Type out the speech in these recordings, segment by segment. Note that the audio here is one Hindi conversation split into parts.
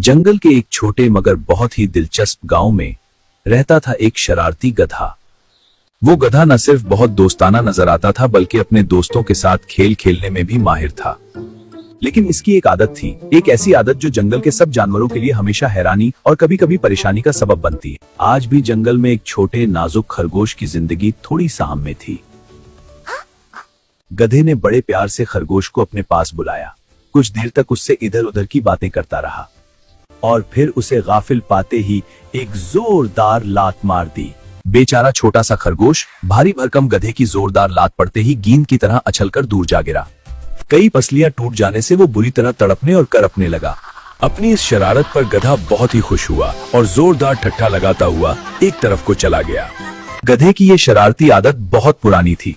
जंगल के एक छोटे मगर बहुत ही दिलचस्प गांव में रहता था एक शरारती गधा। वो गधा न सिर्फ बहुत दोस्ताना नजर आता था बल्कि अपने दोस्तों के साथ खेल खेलने में भी माहिर था। लेकिन इसकी एक आदत थी, एक ऐसी आदत जो जंगल के सब जानवरों के लिए हमेशा हैरानी और कभी कभी परेशानी का सबब बनती है। आज भी जंगल में एक छोटे नाजुक खरगोश की जिंदगी थोड़ी साम में थी। गधे ने बड़े प्यार से खरगोश को अपने पास बुलाया। कुछ देर तक उससे इधर उधर की बातें करता रहा और फिर उसे गाफिल पाते ही एक जोरदार लात मार दी। बेचारा छोटा सा खरगोश भारी भरकम गधे की जोरदार लात पड़ते ही गेंद की तरह अछलकर दूर जा गिरा। कई पसलियां टूट जाने से वो बुरी तरह तड़पने और करपने लगा। अपनी इस शरारत पर गधा बहुत ही खुश हुआ और जोरदार ठट्ठा लगाता हुआ एक तरफ को चला गया। गधे की ये शरारती आदत बहुत पुरानी थी।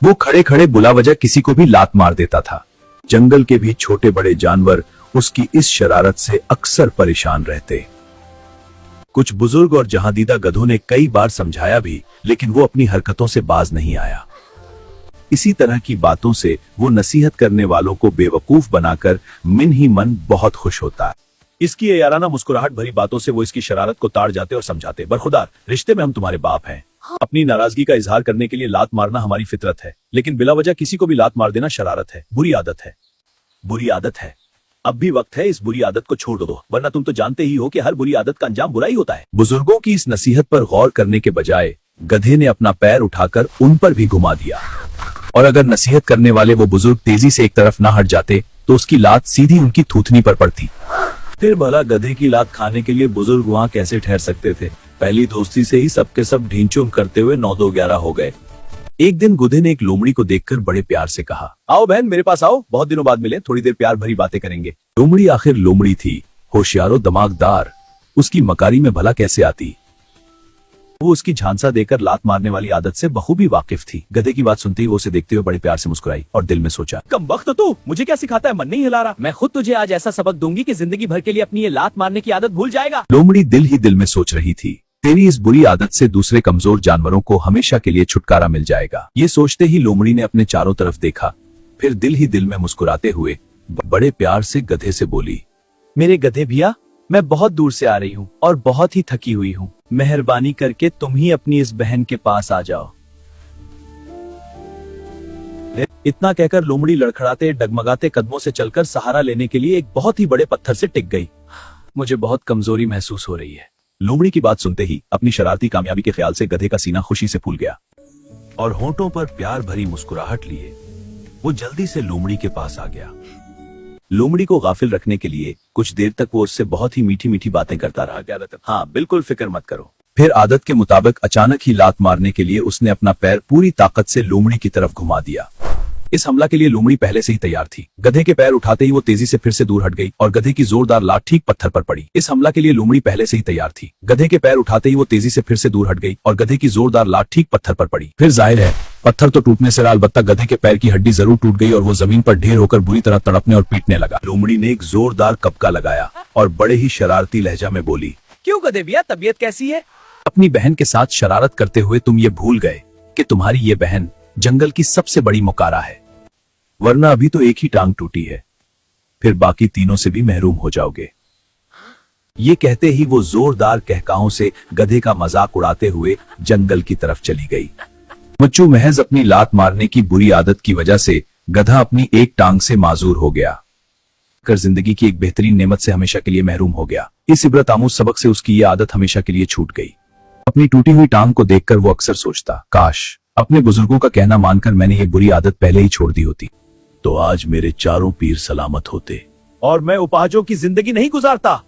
वो खड़े खड़े बुला वजह किसी को भी लात मार देता था। जंगल के भी छोटे बड़े जानवर उसकी इस शरारत से अक्सर परेशान रहते। कुछ बुजुर्ग और जहांदीदा गधों ने कई बार समझाया भी, लेकिन वो अपनी हरकतों से बाज नहीं आया। इसी तरह की बातों से वो नसीहत करने वालों को बेवकूफ बनाकर मन ही मन बहुत खुश होता है। इसकी ये याराना मुस्कुराहट भरी बातों से वो इसकी शरारत को ताड़ जाते और समझाते, बरखुदार, रिश्ते में हम तुम्हारे बाप हैं। अपनी नाराजगी का इजहार करने के लिए लात मारना हमारी फितरत है, लेकिन बिला वजह किसी को भी लात मार देना शरारत है, बुरी आदत है। बुरी आदत है। अब भी वक्त है इस बुरी आदत को छोड़ दो, वरना तुम तो जानते ही हो कि हर बुरी आदत का अंजाम बुरा ही होता है। बुजुर्गों की इस नसीहत पर गौर करने के बजाय गधे ने अपना पैर उठाकर उन पर भी घुमा दिया, और अगर नसीहत करने वाले वो बुजुर्ग तेजी से एक तरफ ना हट जाते तो उसकी लात सीधी उनकी थूथनी पर पड़ती। फिर भला गधे की लात खाने के लिए बुजुर्ग वहाँ कैसे ठहर सकते थे। पहली दोस्ती से ही सबके सब ढींचूम करते हुए 9-2-11 हो गए। एक दिन गुधे ने एक लोमड़ी को देखकर बड़े प्यार से कहा, आओ बहन, मेरे पास आओ, बहुत दिनों बाद मिले, थोड़ी देर प्यार भरी बातें करेंगे। लोमड़ी आखिर लोमड़ी थी, होशियारो दिमागदार, उसकी मकारी में भला कैसे आती। वो उसकी झांसा देकर लात मारने वाली आदत से बखूबी वाकिफ थी। गधे की बात सुनते ही वो उसे देखते हुए बड़े प्यार से मुस्कुराई और दिल में सोचा, कमबख्त तू, मुझे क्या सिखाता है, मन नहीं हिला रहा। मैं खुद तुझे आज ऐसा सबक दूंगी कि जिंदगी भर के लिए अपनी ये लात मारने की आदत भूल जाएगा। लोमड़ी दिल ही दिल में सोच रही थी, तेरी इस बुरी आदत से दूसरे कमजोर जानवरों को हमेशा के लिए छुटकारा मिल जाएगा। ये सोचते ही लोमड़ी ने अपने चारों तरफ देखा, फिर दिल ही दिल में मुस्कुराते हुए बड़े प्यार से गधे से बोली, मेरे गधे भैया, मैं बहुत दूर से आ रही हूँ और बहुत ही थकी हुई हूँ। मेहरबानी करके तुम ही अपनी इस बहन के पास आ जाओ। इतना कहकर लोमड़ी लड़खड़ाते डगमगाते कदमों से चलकर सहारा लेने के लिए एक बहुत ही बड़े पत्थर से टिक गई। मुझे बहुत कमजोरी महसूस हो रही है। लोमड़ी की बात सुनते ही अपनी शरारती कामयाबी के ख्याल से गधे का सीना खुशी से फूल गया और होंठों पर प्यार भरी मुस्कुराहट लिए वो जल्दी से लोमड़ी के पास आ गया। लोमड़ी को गाफिल रखने के लिए कुछ देर तक वो उससे बहुत ही मीठी मीठी बातें करता रहा। हाँ, बिल्कुल फिक्र मत करो। फिर आदत के मुताबिक अचानक ही लात मारने के लिए उसने अपना पैर पूरी ताकत से लोमड़ी की तरफ घुमा दिया। इस हमला के लिए लोमड़ी पहले से ही तैयार थी। गधे के पैर उठाते ही वो तेजी से फिर से दूर हट गई और गधे की जोरदार लात ठीक पत्थर पर पड़ी। इस हमला के लिए लोमड़ी पहले से ही तैयार थी। गधे के पैर उठाते ही वो तेजी से फिर से दूर हट गई और गधे की जोरदार लात ठीक पत्थर पर पड़ी। फिर जाहिर है पत्थर तो टूटने से अलबत्ता गधे के पैर की हड्डी जरूर टूट गई और वो जमीन पर ढेर होकर बुरी तरह तड़पने और पीटने लगा। लोमड़ी ने एक जोरदार कपका लगाया और बड़े ही शरारती लहजा में बोली, क्यों गधे भैया, तबीयत कैसी है? अपनी बहन के साथ शरारत करते हुए तुम ये भूल गए कि तुम्हारी ये बहन जंगल की सबसे बड़ी मुकारा है, वरना अभी तो एक ही टांग टूटी है, फिर बाकी तीनों से भी महरूम हो जाओगे। ये कहते ही वो जोरदार कहकाओं से गधे का मजाक उड़ाते हुए जंगल की तरफ चली गई। मुच्चू महज अपनी लात मारने की बुरी आदत की वजह से गधा अपनी एक टांग से माजूर हो गया कर जिंदगी की एक बेहतरीन नेमत से हमेशा के लिए महरूम हो गया। इस इबरत आमूज सबक से उसकी ये आदत हमेशा के लिए छूट गई। अपनी टूटी हुई टांग को देखकर वो अक्सर सोचता, काश अपने बुजुर्गों का कहना मानकर मैंने ये बुरी आदत पहले ही छोड़ दी होती, तो आज मेरे चारों पीर सलामत होते और मैं उपाजों की जिंदगी नहीं गुजारता।